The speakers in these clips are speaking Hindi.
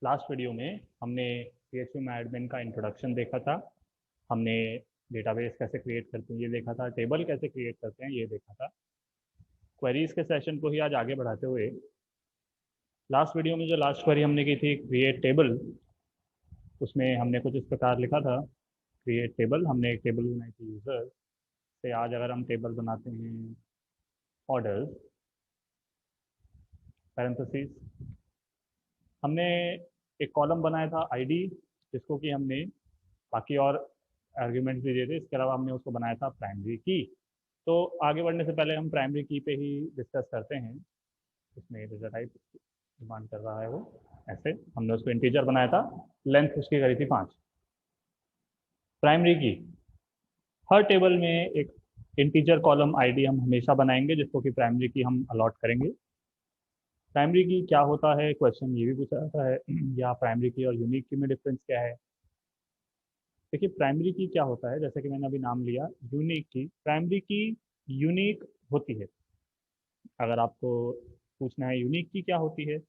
लास्ट वीडियो में हमने PHP में एडमिन का इंट्रोडक्शन देखा था। हमने डेटाबेस कैसे क्रिएट करते हैं ये देखा था, टेबल कैसे क्रिएट करते हैं ये देखा था। क्वेरीज के सेशन को ही आज आगे बढ़ाते हुए लास्ट वीडियो में जो लास्ट क्वेरी हमने की थी क्रिएट टेबल, उसमें हमने कुछ इस प्रकार लिखा था। क्रिएट टेबल, हमने एक टेबल बनाई थी यूजर से। आज अगर हम टेबल बनाते हैं ऑर्डर पैरेंथेसिस, हमने एक कॉलम बनाया था आईडी, जिसको कि हमने बाकी और आर्ग्यूमेंट्स भी दिए थे। इसके अलावा हमने उसको बनाया था प्राइमरी की। तो आगे बढ़ने से पहले हम प्राइमरी की पे ही डिस्कस करते हैं। इसमें डेटा टाइप डिमांड कर रहा है वो ऐसे। हमने उसको इंटीजर बनाया था, लेंथ उसकी करी थी 5। प्राइमरी की, हर टेबल में एक इंटीजर कॉलम आईडी हम हमेशा बनाएंगे, जिसको कि प्राइमरी की हम अलॉट करेंगे। प्राइमरी की क्या होता है, क्वेश्चन ये भी पूछा जाता है या प्राइमरी की और यूनिक की में डिफरेंस क्या है। देखिए प्राइमरी की क्या होता है, जैसे कि मैंने अभी नाम लिया यूनिक की। प्राइमरी की यूनिक होती है। अगर आपको पूछना है यूनिक की क्या होती है,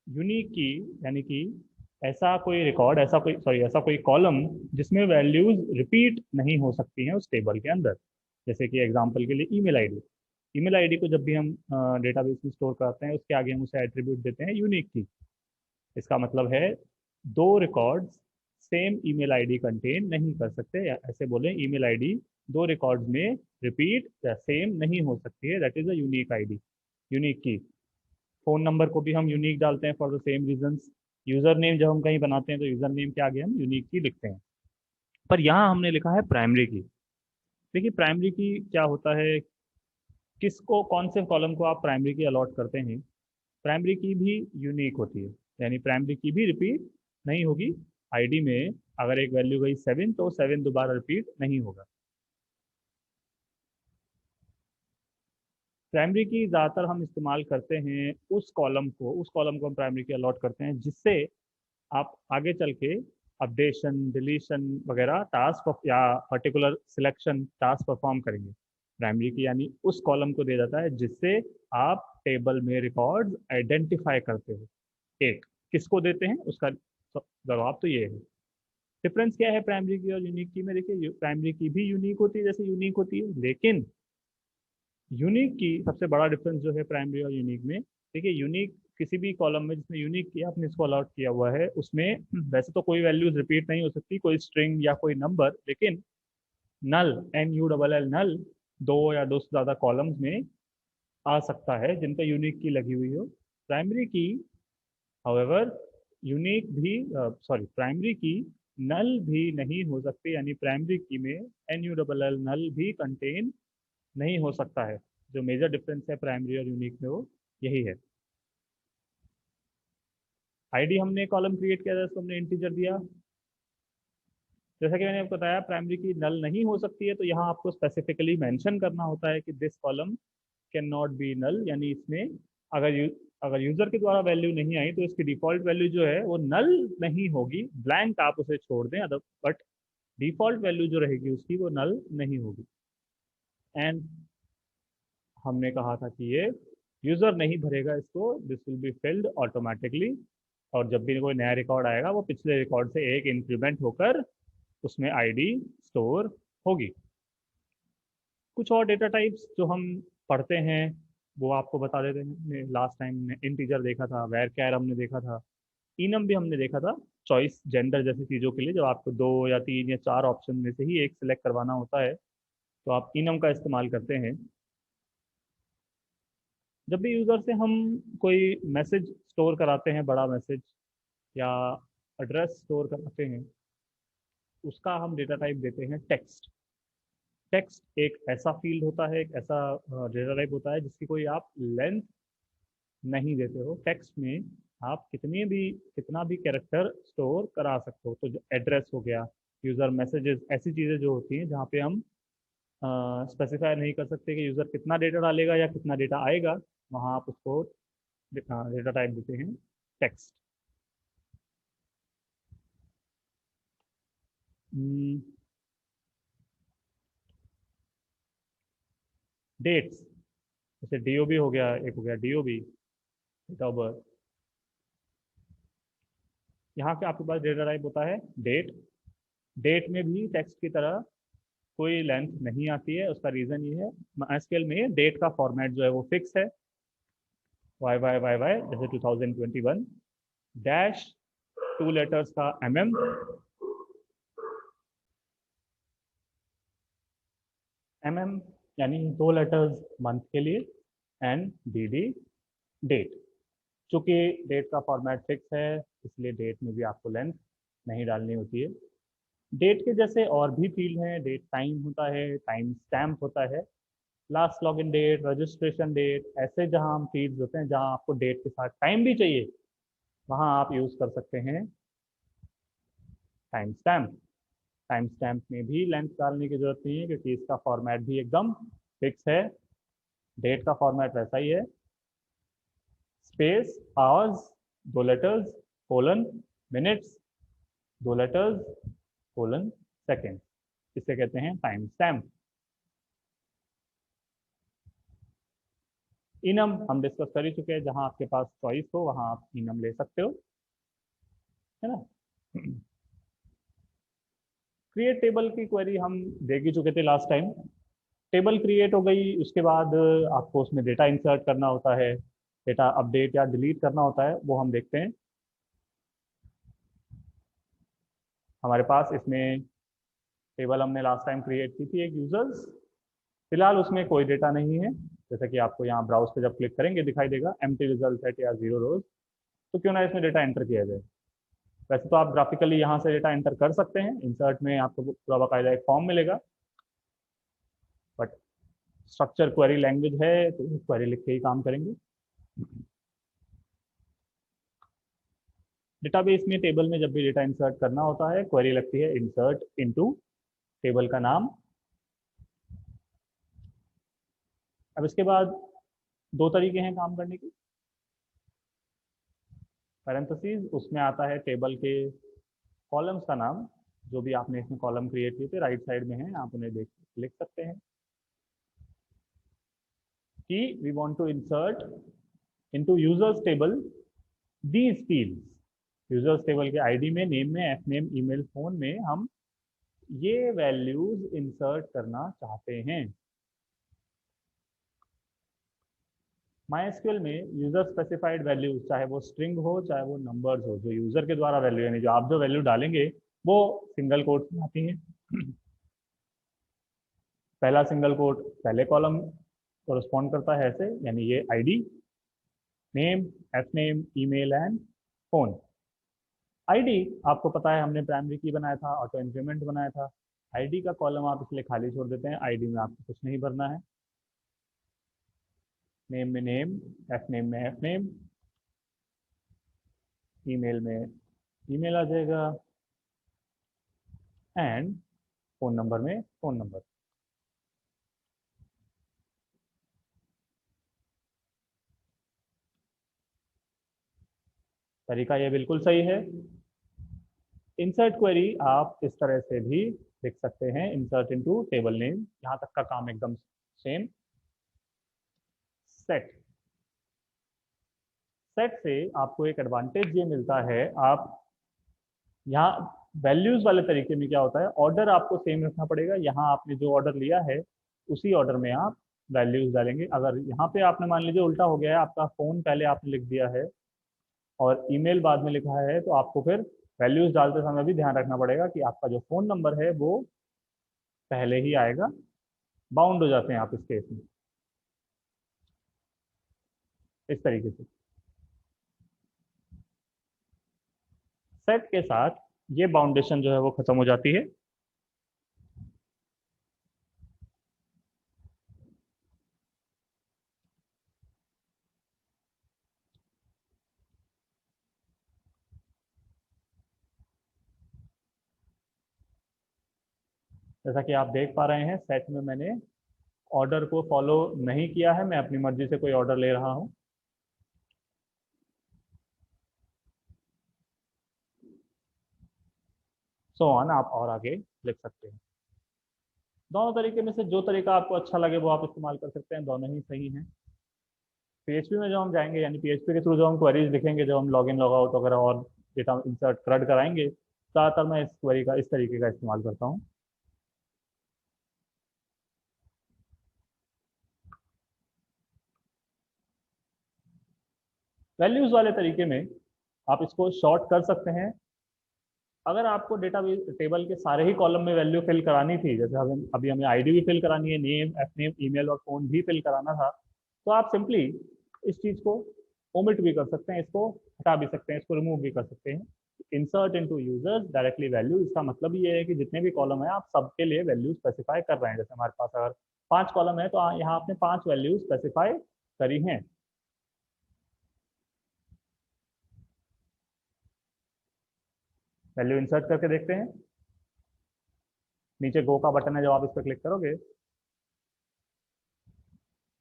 यूनिक की यानी कि ऐसा कोई रिकॉर्ड, ऐसा कोई कॉलम जिसमें वैल्यूज रिपीट नहीं हो सकती हैं उस टेबल के अंदर। जैसे कि एग्जांपल के लिए ईमेल आईडी। ईमेल आईडी को जब भी हम डेटाबेस में स्टोर करते हैं, उसके आगे हम उसे एट्रीब्यूट देते हैं यूनिक की। इसका मतलब है दो records same email ID contain नहीं कर सकते, या ऐसे बोले ईमेल आईडी दो रिकॉर्ड्स में रिपीट या सेम नहीं हो सकती है। That is a unique ID, unique की। फोन नंबर को भी हम यूनिक डालते हैं for the same reasons. User name जब हम कहीं बनाते हैं तो यूजर नेम के आगे हम यूनिक की लिखते हैं। पर यहाँ हमने लिखा है प्राइमरी की। देखिए प्राइमरी की क्या होता है, किसको कौन से कॉलम को आप प्राइमरी की अलॉट करते हैं। प्राइमरी की भी यूनिक होती है, यानी प्राइमरी की भी रिपीट नहीं होगी। आईडी में अगर एक वैल्यू गई 7 तो 7 दोबारा रिपीट नहीं होगा। प्राइमरी की ज़्यादातर हम इस्तेमाल करते हैं उस कॉलम को हम प्राइमरी की अलॉट करते हैं, जिससे आप आगे चल के अपडेशन डिलीशन वगैरह टास्क या पर्टिकुलर सिलेक्शन टास्क परफॉर्म करेंगे। प्राइमरी की यानी उस कॉलम को दे जाता है जिससे आप टेबल में रिकॉर्ड आइडेंटिफाई करते हो। एक किसको देते हैं उसका जवाब तो ये है। डिफरेंस क्या है प्राइमरी की और यूनिक की में, देखिए प्राइमरी की भी यूनिक होती है जैसे यूनिक होती है, लेकिन यूनिक की सबसे बड़ा डिफरेंस जो है प्राइमरी और यूनिक में, देखिए यूनिक किसी भी कॉलम में जिसमें यूनिक किया आपने इसको अलॉट किया हुआ है, उसमें वैसे तो कोई वैल्यूज रिपीट नहीं हो सकती, कोई स्ट्रिंग या कोई नंबर, लेकिन नल NULL नल दो या दो से ज़्यादा कॉलम्स में आ सकता है जिन पे यूनिक की लगी हुई हो। प्राइमरी की हाउएवर यूनिक भी प्राइमरी की नल भी नहीं हो सकती, यानी प्राइमरी की में NULL नल भी कंटेन नहीं हो सकता है। जो मेजर डिफरेंस है प्राइमरी और यूनिक में वो यही है। आईडी हमने कॉलम क्रिएट किया था, उसको हमने इंटीजर दिया। जैसा कि मैंने आपको बताया प्राइमरी की नल नहीं हो सकती है, तो यहाँ आपको स्पेसिफिकली मेंशन करना होता है कि this column can not be null, यानी इसमें अगर अगर यूजर के द्वारा वैल्यू नहीं आई तो इसकी डिफॉल्ट वैल्यू जो है वो नल नहीं होगी, ब्लैंक आप उसे छोड़ दें अदर, बट डिफॉल्ट वैल्यू जो रहेगी उसकी वो नल नहीं होगी। एंड हमने कहा था कि ये यूजर नहीं भरेगा इसको, this will be filled automatically. और जब भी कोई नया रिकॉर्ड आएगा वो पिछले रिकॉर्ड से एक इंक्रीमेंट होकर उसमें आईडी स्टोर होगी। कुछ और डेटा टाइप्स जो हम पढ़ते हैं वो आपको बता देते हैं। लास्ट टाइम इंटीजर देखा था, वेर कैर हमने देखा था, इनम भी हमने देखा था। चॉइस जेंडर जैसी चीज़ों के लिए जब आपको 2 या 3 या 4 ऑप्शन में से ही एक सिलेक्ट करवाना होता है तो आप इनम का इस्तेमाल करते हैं। जब भी यूज़र से हम कोई मैसेज स्टोर कराते हैं, बड़ा मैसेज या एड्रेस स्टोर कराते हैं, उसका हम डेटा टाइप देते हैं टेक्स्ट। टेक्स्ट एक ऐसा फील्ड होता है, एक ऐसा डेटा टाइप होता है जिसकी कोई आप लेंथ नहीं देते हो। टेक्स्ट में आप कितना भी कैरेक्टर स्टोर करा सकते हो। तो जो एड्रेस हो गया, यूज़र मैसेजेस, ऐसी चीज़ें जो होती हैं जहाँ पे हम स्पेसिफाई नहीं कर सकते कि यूज़र कितना डेटा डालेगा या कितना डेटा आएगा, वहाँ आप उसको डेटा टाइप देते हैं टेक्स्ट। डेट्स, जैसे DOB हो गया, एक हो गया DOB, डेट ऑफ बर्थ। यहाँ पे आपके पास डेटा टाइप होता है डेट। डेट में भी टेक्स्ट की तरह कोई लेंथ नहीं आती है। उसका रीज़न ये है, MySQL में डेट का फॉर्मेट जो है वो फिक्स है, YYYY जैसे 2021 डैश 2 लेटर्स का MM यानी 2 लेटर्स मंथ के लिए, एंड DD डेट। चूंकि डेट का फॉर्मेट फिक्स है इसलिए डेट में भी आपको लेंथ नहीं डालनी होती है। डेट के जैसे और भी फील्ड हैं, डेट टाइम होता है, टाइम स्टैम्प होता है, last login date, registration date, ऐसे जहां हम फील्ड्स होते हैं जहां आपको डेट के साथ टाइम भी चाहिए वहां आप यूज कर सकते हैं टाइम स्टैम्प। टाइम स्टैम्प में भी लेंथ डालने की जरूरत नहीं है क्योंकि इसका फॉर्मेट भी एकदम फिक्स है। डेट का फॉर्मेट वैसा ही है, space hours 2 letters colon minutes 2 letters colon second, इसे कहते हैं टाइम स्टैम्प। इनम हम डिस्कस कर ही चुके हैं, जहां आपके पास चॉइस हो वहां आप इनम ले सकते हो, है ना। क्रिएट टेबल की क्वेरी हम देख ही चुके थे लास्ट टाइम। टेबल क्रिएट हो गई, उसके बाद आपको उसमें डेटा इंसर्ट करना होता है, डेटा अपडेट या डिलीट करना होता है, वो हम देखते हैं। हमारे पास इसमें टेबल हमने लास्ट टाइम क्रिएट की थी एक यूजर्स, फिलहाल उसमें कोई डेटा नहीं है। जैसा कि आपको यहाँ ब्राउज पे जब क्लिक करेंगे दिखाई देगा एम्प्टी रिजल्ट सेट या 0 रोज। तो क्यों ना इसमें डेटा एंटर किया जाए। वैसे तो आप ग्राफिकली यहाँ से डेटा एंटर कर सकते हैं, इंसर्ट में आपको पूरा बाकायदा एक फॉर्म मिलेगा, बट स्ट्रक्चर क्वेरी लैंग्वेज है तो क्वेरी लिख के ही काम करेंगे। डेटाबेस में टेबल में जब भी डेटा इंसर्ट करना होता है क्वेरी लगती है इंसर्ट इनटू टेबल का नाम। अब इसके बाद दो तरीके हैं काम करने के। पैरेंथेसिस उसमें आता है टेबल के कॉलम्स का नाम, जो भी आपने इसमें कॉलम क्रिएट किए थे राइट साइड में है, आप उन्हें देख लिख सकते हैं कि we want to insert into users table these fields. Users table के आईडी में, नेम में, एफ नेम, ईमेल, फोन में हम ये वैल्यूज इंसर्ट करना चाहते हैं। MySQL में यूजर स्पेसिफाइड वैल्यूज, चाहे वो स्ट्रिंग हो चाहे वो नंबर्स हो, जो यूजर के द्वारा वैल्यू यानी जो आप जो वैल्यू डालेंगे वो सिंगल कोट में आती है। पहला सिंगल कोट पहले कॉलम कोरस्पॉन्ड करता है ऐसे, यानी ये ID, name, F name, email and phone. ID आपको पता है हमने प्राइमरी की बनाया था, ऑटो इंक्रीमेंट बनाया था। आईडी का कॉलम आप इसलिए खाली छोड़ देते हैं, आईडी में आपको कुछ नहीं भरना है। नेम में नेम, एफ नेम में एफ नेम, ईमेल में ईमेल आ जाएगा एंड फोन नंबर में फोन नंबर। तरीका ये बिल्कुल सही है। इंसर्ट क्वेरी आप इस तरह से भी लिख सकते हैं, इंसर्ट इनटू टेबल नेम, यहाँ तक का काम एकदम सेम। सेट, सेट से आपको एक एडवांटेज ये मिलता है, आप यहाँ वैल्यूज वाले तरीके में क्या होता है, ऑर्डर आपको सेम रखना पड़ेगा। यहाँ आपने जो ऑर्डर लिया है उसी ऑर्डर में आप वैल्यूज डालेंगे। अगर यहाँ पे आपने मान लीजिए उल्टा हो गया है, आपका फोन पहले आपने लिख दिया है और ईमेल बाद में लिखा है, तो आपको फिर वैल्यूज डालते समय भी ध्यान रखना पड़ेगा कि आपका जो फोन नंबर है वो पहले ही आएगा। बाउंड हो जाते हैं आप इस केस में इस तरीके से। सेट के साथ ये बाउंडेशन जो है वो खत्म हो जाती है। जैसा कि आप देख पा रहे हैं सेट में मैंने ऑर्डर को फॉलो नहीं किया है, मैं अपनी मर्जी से कोई ऑर्डर ले रहा हूं। सो ऑन आप और आगे लिख सकते हैं। दोनों तरीके में से जो तरीका आपको अच्छा लगे वो आप इस्तेमाल कर सकते हैं, दोनों ही सही हैं। PHP में जो हम जाएंगे, यानी PHP के थ्रू जो हम क्वेरीज लिखेंगे, जब हम लॉग इन लॉग आउट वगैरह और डेटा इंसर्ट क्रड कराएंगे, ज़्यादातर मैं इस क्वेरी का इस तरीके का इस्तेमाल करता हूँ। वैल्यूज वाले तरीके में आप इसको शॉर्ट कर सकते हैं। अगर आपको डेटा टेबल के सारे ही कॉलम में वैल्यू फिल करानी थी, जैसे अभी हमें आईडी भी फिल करानी है, नेम, एफ नेम, ईमेल और फोन भी फिल कराना था, तो आप सिंपली इस चीज को ओमिट भी कर सकते हैं, इसको हटा भी सकते हैं, इसको रिमूव भी कर सकते हैं। Insert into users directly value, इसका मतलब ये है कि जितने भी कॉलम है आप सबके लिए वैल्यू स्पेसिफाई कर रहे हैं। जैसे हमारे पास अगर 5 कॉलम है तो यहाँ आपने 5 वैल्यू स्पेसिफाई करी हैं। वैल्यू इंसर्ट करके देखते हैं। नीचे गो का बटन है, जब आप इस पर क्लिक करोगे,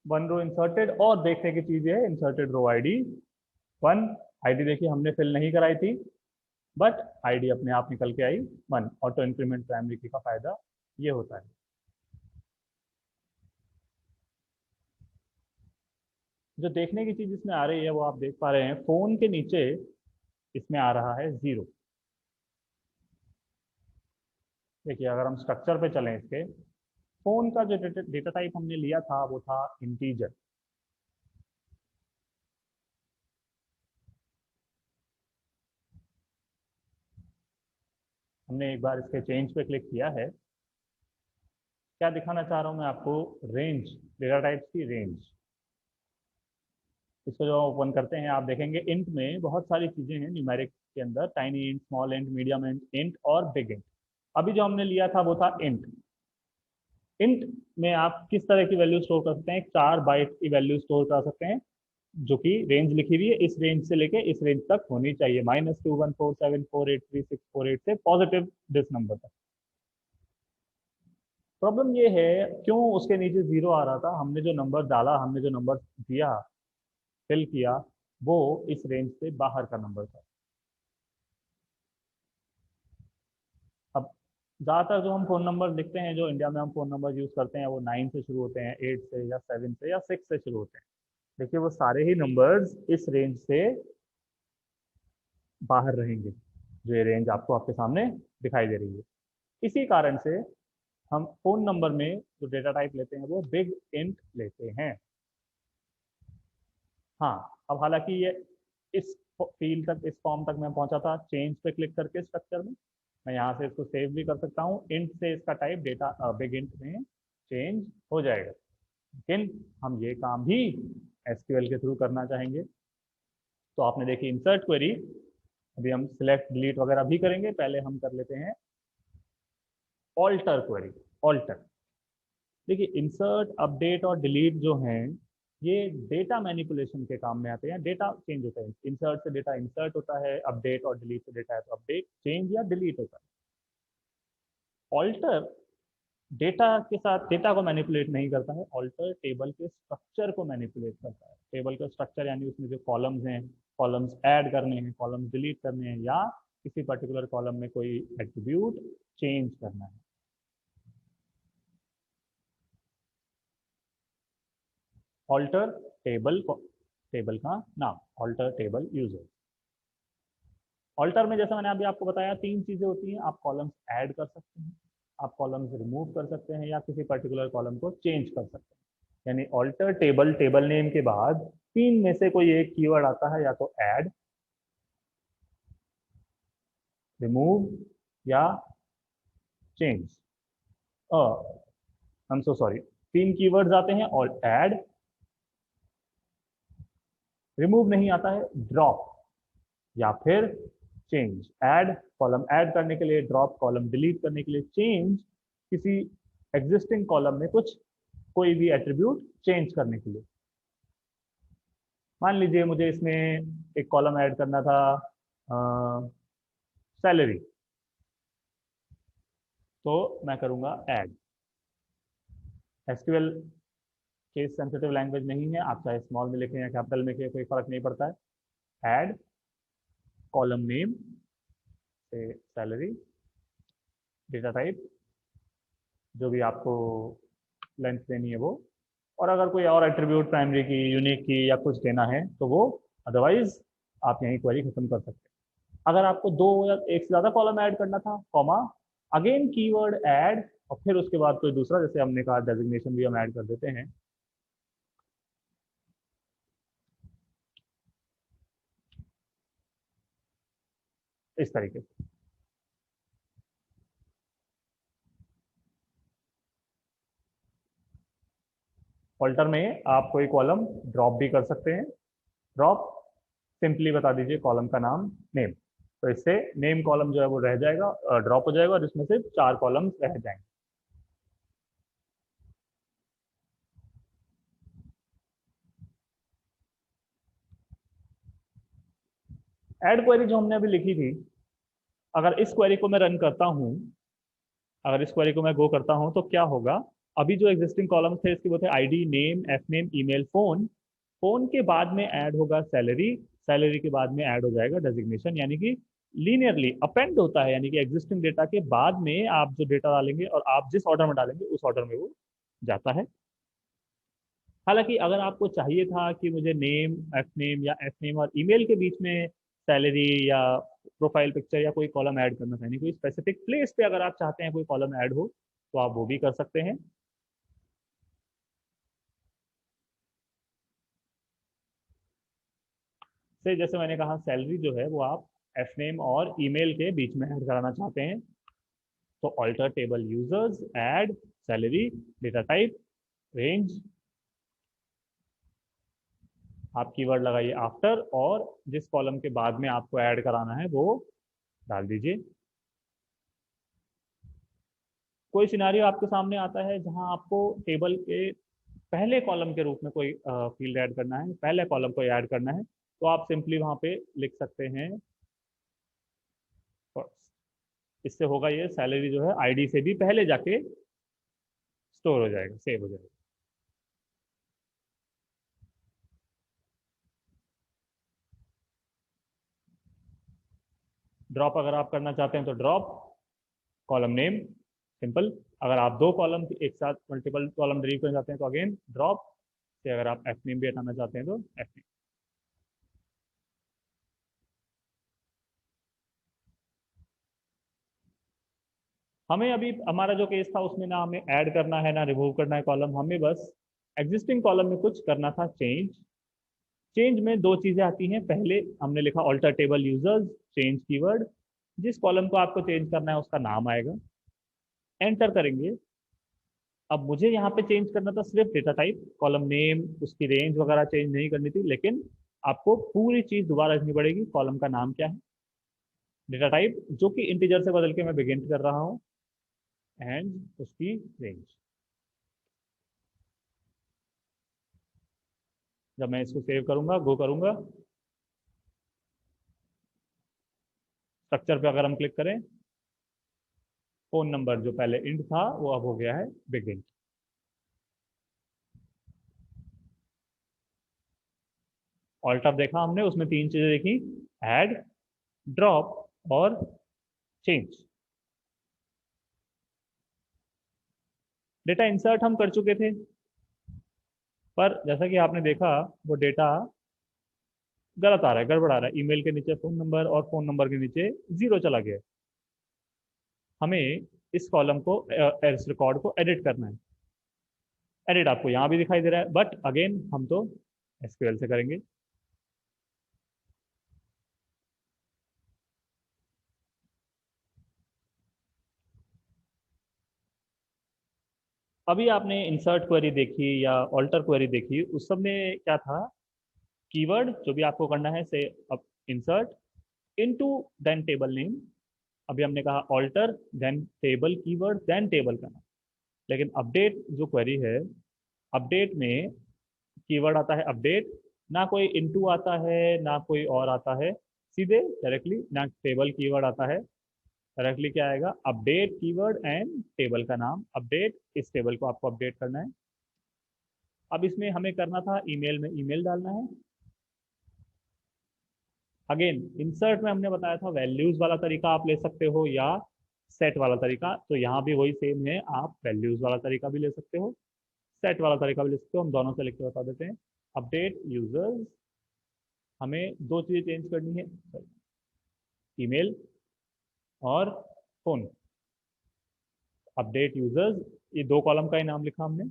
1 रो इंसर्टेड, और देखने की चीज है इंसर्टेड रो आईडी 1। आईडी देखिए हमने फिल नहीं कराई थी, बट आईडी अपने आप निकल के आई 1। ऑटो इंक्रीमेंट प्राइमरी की का फायदा ये होता है। जो देखने की चीज इसमें आ रही है वो आप देख पा रहे हैं, फोन के नीचे इसमें आ रहा है 0। देखिए अगर हम स्ट्रक्चर पे चलें इसके, फोन का जो डेटा टाइप हमने लिया था वो था इंटीजर। हमने एक बार इसके चेंज पे क्लिक किया है। क्या दिखाना चाह रहा हूँ मैं आपको, रेंज, डेटा टाइप्स की रेंज। इसको जो ओपन करते हैं आप देखेंगे इंट में बहुत सारी चीजें हैं न्यूमेरिक के अंदर, tiny int, small int, medium int, int और बिग इंट। अभी जो हमने लिया था वो था इंट। इंट में आप किस तरह की वैल्यू स्टोर कर सकते हैं, 4 बाइट की वैल्यू स्टोर कर सकते हैं, जो कि रेंज लिखी हुई है, इस रेंज से लेके इस रेंज तक होनी चाहिए, -2147483648 से पॉजिटिव दिस नंबर तक। प्रॉब्लम ये है क्यों उसके नीचे 0 आ रहा था, हमने जो नंबर डाला, हमने जो नंबर दिया, फिल किया, वो इस रेंज से बाहर का नंबर था। अब ज़्यादातर जो हम फ़ोन नंबर लिखते हैं, जो इंडिया में हम फ़ोन नंबर यूज़ करते हैं, वो 9 से शुरू होते हैं, 8 से या 7 से या 6 से शुरू होते हैं। देखिए वो सारे ही नंबर्स इस रेंज से बाहर रहेंगे, जो ये रेंज आपको आपके सामने दिखाई दे रही है। इसी कारण से हम फ़ोन नंबर में जो डेटा टाइप लेते हैं वो बिग इंट लेते हैं। हाँ, अब हालांकि ये इस फील्ड तक, इस फॉर्म तक मैं पहुंचा था चेंज पे क्लिक करके स्ट्रक्चर में। मैं यहाँ से इसको सेव भी कर सकता हूँ, इंट से इसका टाइप डेटा बिग इंट में चेंज हो जाएगा। लेकिन हम ये काम भी एसक्यूएल के थ्रू करना चाहेंगे। तो आपने देखी इंसर्ट क्वेरी, अभी हम सिलेक्ट डिलीट वगैरह भी करेंगे, पहले हम कर लेते हैं ऑल्टर क्वेरी। ऑल्टर, देखिए इंसर्ट, अपडेट और डिलीट जो हैं ये डेटा मैनिपुलेशन के काम में आते हैं, डेटा चेंज होता है। इंसर्ट से डेटा इंसर्ट होता है, अपडेट और डिलीट से डेटा है तो अपडेट, चेंज या डिलीट होता है। ऑल्टर डेटा के साथ डेटा को मैनिपुलेट नहीं करता है, ऑल्टर टेबल के स्ट्रक्चर को मैनिपुलेट करता है। टेबल का स्ट्रक्चर यानी उसमें जो कॉलम्स हैं, कॉलम्स ऐड करने हैं, कॉलम्स डिलीट करने हैं, या किसी पर्टिकुलर कॉलम में कोई एट्रीब्यूट चेंज करना है। ऑल्टर टेबल, टेबल का नाम ऑल्टर टेबल यूजर। ऑल्टर में जैसा मैंने अभी आपको बताया 3 चीजें होती हैं, आप कॉलम्स ऐड कर सकते हैं, आप कॉलम्स रिमूव कर सकते हैं, या किसी पर्टिकुलर कॉलम को चेंज कर सकते हैं। यानी ऑल्टर टेबल, टेबल नेम के बाद 3 में से कोई एक कीवर्ड आता है, या तो ऐड, रिमूव या change. I am so sorry, 3 keywords आते हैं, और ऐड, रिमूव नहीं आता है, ड्रॉप या फिर चेंज। ऐड कॉलम ऐड करने के लिए, ड्रॉप कॉलम डिलीट करने के लिए, चेंज किसी एग्जिस्टिंग कॉलम में कुछ कोई भी एट्रीब्यूट चेंज करने के लिए। मान लीजिए मुझे इसमें एक कॉलम ऐड करना था सैलरी, तो मैं करूंगा add. SQL case sensitive language नहीं है, आप चाहे स्मॉल में लिखें या कैपिटल में लिखें, कोई फर्क नहीं पड़ता है। ऐड कॉलम नेम से सैलरी, डेटा टाइप जो भी आपको लेंथ देनी है वो, और अगर कोई और एट्रीब्यूट प्राइमरी की, यूनिक की या कुछ देना है तो वो, अदरवाइज आप यहीं क्वेरी खत्म कर सकते हैं। अगर आपको दो या एक से ज्यादा कॉलम ऐड करना था, कॉमा, अगेन कीवर्ड ऐड, और फिर उसके बाद कोई दूसरा, जैसे हमने कहा डेजिग्नेशन भी हम ऐड कर देते हैं। इस तरीके से ऑल्टर में आप कोई कॉलम ड्रॉप भी कर सकते हैं। ड्रॉप, सिंपली बता दीजिए कॉलम का नाम, नेम। तो इससे नेम कॉलम जो है वो रह जाएगा, ड्रॉप हो जाएगा, और इसमें से 4 कॉलम्स रह जाएंगे। ऐड क्वेरी जो हमने अभी लिखी थी, अगर इस क्वेरी को मैं रन करता हूँ, अगर इस क्वेरी को मैं गो करता हूँ तो क्या होगा? अभी जो एग्जिस्टिंग कॉलम थे इसके वो थे ID, name, F name, email, phone. Phone के बाद में ऐड होगा सैलरी, सैलरी के बाद में ऐड हो जाएगा डेजिग्नेशन, यानी कि लीनियरली अपेंड होता है, यानी कि एग्जिस्टिंग डेटा के बाद में आप जो डेटा डालेंगे और आप जिस ऑर्डर में डालेंगे उस ऑर्डर में वो जाता है। हालांकि अगर आपको चाहिए था कि मुझे नेम, एफ नेम या एफ नेम और ईमेल के बीच में सैलरी या प्रोफाइल पिक्चर या कोई कॉलम ऐड करना था, यानी कोई स्पेसिफिक प्लेस पे अगर आप चाहते हैं कोई कॉलम ऐड हो, तो आप वो भी कर सकते हैं। से जैसे मैंने कहा सैलरी जो है वो आप एफ नेम और ईमेल के बीच में ऐड कराना चाहते हैं, तो alter table users add salary, data type, range, आप कीवर्ड लगाइए आफ्टर, और जिस कॉलम के बाद में आपको ऐड कराना है वो डाल दीजिए। कोई सिनारियो आपके सामने आता है जहां आपको टेबल के पहले कॉलम के रूप में कोई फील्ड ऐड करना है, पहले कॉलम को ऐड करना है, तो आप सिंपली वहां पे लिख सकते हैं first। इससे होगा ये, सैलरी जो है आईडी से भी पहले जाके स्टोर हो जाएगा, सेव हो जाएगा। ड्रॉप अगर आप करना चाहते हैं तो ड्रॉप कॉलम नेम, सिंपल। अगर आप दो कॉलम एक साथ मल्टीपल कॉलम डिलीट करना चाहते हैं तो अगेन ड्रॉप से, अगर आप एफ नेम भी हटाना चाहते हैं तो एफ नेम। हमें अभी हमारा जो केस था उसमें ना हमें ऐड करना है ना रिमूव करना है कॉलम, हमें बस एग्जिस्टिंग कॉलम में कुछ करना था चेंज। चेंज में दो चीजें आती हैं, पहले हमने लिखा alter table users, change keyword, जिस कॉलम को आपको चेंज करना है उसका नाम आएगा, एंटर करेंगे। अब मुझे यहाँ पे चेंज करना था सिर्फ डेटा टाइप, कॉलम नेम, उसकी रेंज वगैरह चेंज नहीं करनी थी, लेकिन आपको पूरी चीज दोबारा लिखनी पड़ेगी। कॉलम का नाम क्या है, डेटा टाइप जो कि इंटीजर से बदल के मैं बिगिन कर रहा हूँ, एंड उसकी रेंज। जब मैं इसको सेव करूंगा, गो करूंगा, स्ट्रक्चर पे अगर हम क्लिक करें, फोन नंबर जो पहले इंट था वो अब हो गया है बिगिन। ऑल्ट अब देखा हमने, उसमें तीन चीजें देखी, ऐड, ड्रॉप और चेंज। डेटा इंसर्ट हम कर चुके थे, पर जैसा कि आपने देखा वो डेटा गलत आ रहा है, गड़बड़ आ रहा है। ईमेल के नीचे फोन नंबर और फोन नंबर के नीचे जीरो चला गया है। हमें इस कॉलम को, इस रिकॉर्ड को एडिट करना है। एडिट आपको यहाँ भी दिखाई दे रहा है, बट अगेन हम तो एसक्यूएल से करेंगे। अभी आपने इंसर्ट क्वेरी देखी या ऑल्टर क्वेरी देखी, उस सब में क्या था, कीवर्ड जो भी आपको करना है, से अब insert into then table name. अभी हमने कहा alter then table keyword then table का नाम। लेकिन अपडेट जो क्वेरी है, अपडेट में कीवर्ड आता है अपडेट, ना कोई इनटू आता है ना कोई और आता है, सीधे डायरेक्टली ना टेबल कीवर्ड आता है, डायरेक्टली क्या आएगा, अपडेट कीवर्ड एंड टेबल का नाम, अपडेट, इस टेबल को आपको अपडेट करना है। अब इसमें हमें करना था ईमेल में ईमेल डालना है। अगेन इंसर्ट में हमने बताया था वैल्यूज वाला तरीका आप ले सकते हो या सेट वाला तरीका, तो यहाँ भी वही सेम है, आप वैल्यूज वाला तरीका भी ले सकते हो, सेट वाला तरीका भी ले सकते हो। हम दोनों से लिख के बता देते हैं। अपडेट यूजर्स, हमें दो चीजें चेंज करनी है, ईमेल और फ़ोन। अपडेट यूजर्स, ये 2 कॉलम का ही नाम लिखा हमने।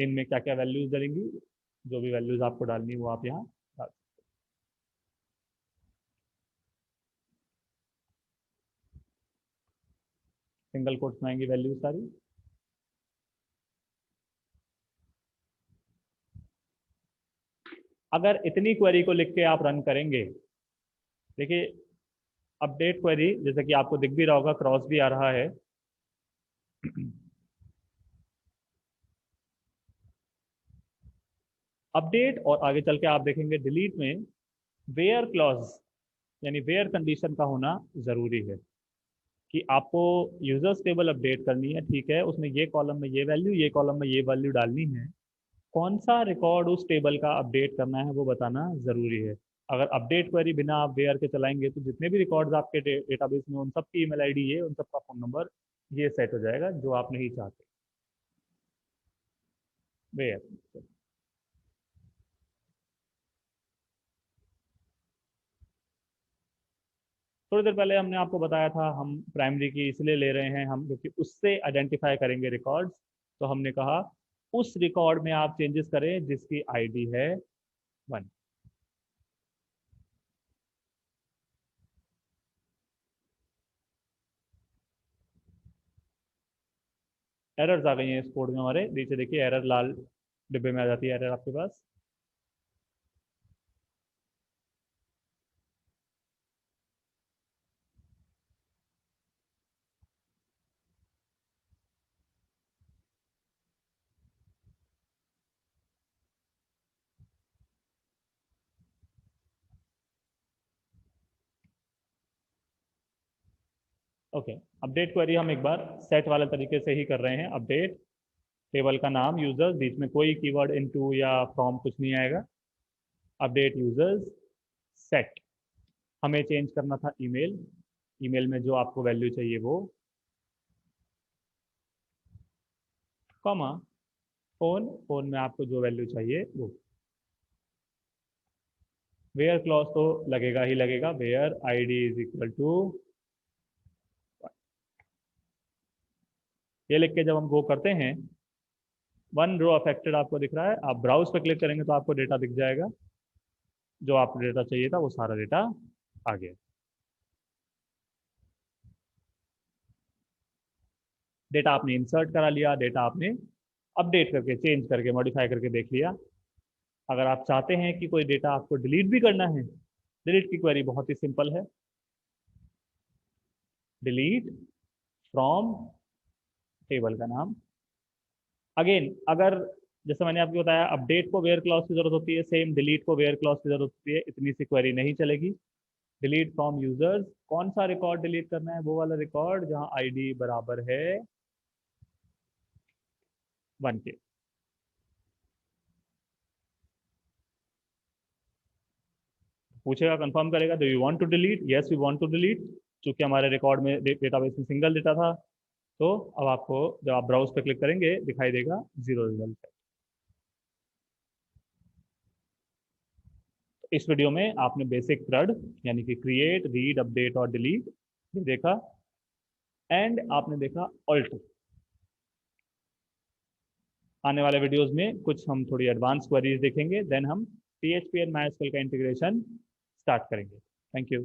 इनमें क्या क्या वैल्यूज डलेंगी, जो भी वैल्यूज आपको डालनी वो आप यहाँ डाल। सिंगल कोट्स में आएंगी वैल्यूज सारी। अगर इतनी क्वेरी को लिख के आप रन करेंगे, देखिए अपडेट क्वेरी जैसे कि आपको दिख भी रहा होगा, क्रॉस भी आ रहा है। अपडेट और आगे चल के आप देखेंगे डिलीट में वेयर क्लॉज यानी वेयर कंडीशन का होना जरूरी है कि आपको यूजर्स टेबल अपडेट करनी है, ठीक है, उसमें ये कॉलम में ये वैल्यू, ये कॉलम में ये वैल्यू डालनी है, कौन सा रिकॉर्ड उस टेबल का अपडेट करना है वो बताना जरूरी है। अगर अपडेट क्वेरी बिना आप वेयर के चलाएंगे तो जितने भी रिकॉर्ड्स आपके डेटाबेस में उन सब की ईमेल आईडी ये, उन सब का फोन नंबर ये सेट हो जाएगा जो आप नहीं चाहते। वेयर, थोड़ी देर पहले हमने आपको बताया था हम प्राइमरी की इसलिए ले रहे हैं हम क्योंकि उससे आइडेंटिफाई करेंगे रिकॉर्ड्स। तो हमने कहा उस रिकॉर्ड में आप चेंजेस करें जिसकी आईडी है 1। एरर्स आ गई हैं इस कोड में हमारे, नीचे देखिए एरर लाल डिब्बे में आ जाती है एरर आपके पास। ओके, अपडेट क्वेरी हम एक बार सेट वाले तरीके से ही कर रहे हैं। अपडेट टेबल का नाम यूजर्स, बीच में कोई कीवर्ड इनटू या फ्रॉम कुछ नहीं आएगा। अपडेट यूजर्स सेट, हमें चेंज करना था ईमेल, ईमेल में जो आपको वैल्यू चाहिए वो, कॉमा फोन, फोन में आपको जो वैल्यू चाहिए वो। वेयर क्लॉज तो लगेगा ही लगेगा, where ID is equal to, ये लिख के जब हम गो करते हैं 1 रो अफेक्टेड आपको दिख रहा है, आप ब्राउज पे क्लिक करेंगे तो आपको डेटा दिख जाएगा, जो आपको डेटा चाहिए था वो सारा डेटा आ गया। डेटा आपने इंसर्ट करा लिया, डेटा आपने अपडेट करके चेंज करके मॉडिफाई करके देख लिया। अगर आप चाहते हैं कि कोई डेटा आपको डिलीट भी करना है, डिलीट की क्वेरी बहुत ही सिंपल है, डिलीट फ्रॉम टेबल का नाम। अगेन अगर जैसे मैंने आपको बताया अपडेट को वेयर क्लॉज की जरूरत होती है, सेम डिलीट को वेयर क्लॉज की जरूरत होती है, इतनी सी क्वेरी नहीं चलेगी। डिलीट फ्रॉम यूजर्स, कौन सा रिकॉर्ड डिलीट करना है, वो वाला रिकॉर्ड जहां आईडी बराबर है 1 के। पूछेगा, कंफर्म करेगा, do you want to delete, yes we want to delete. चूंकि हमारे रिकॉर्ड में डेटाबेस में सिंगल डेटा था, तो अब आपको जब आप ब्राउज पे क्लिक करेंगे दिखाई देगा 0 रिजल्ट। इस वीडियो में आपने बेसिक CRUD यानी कि क्रिएट, रीड, अपडेट और डिलीट ये देखा, एंड आपने देखा ऑल्ट। आने वाले वीडियोस में कुछ हम थोड़ी एडवांस क्वेरीज देखेंगे, देन हम PHP एंड MySQL का इंटीग्रेशन स्टार्ट करेंगे। Thank you.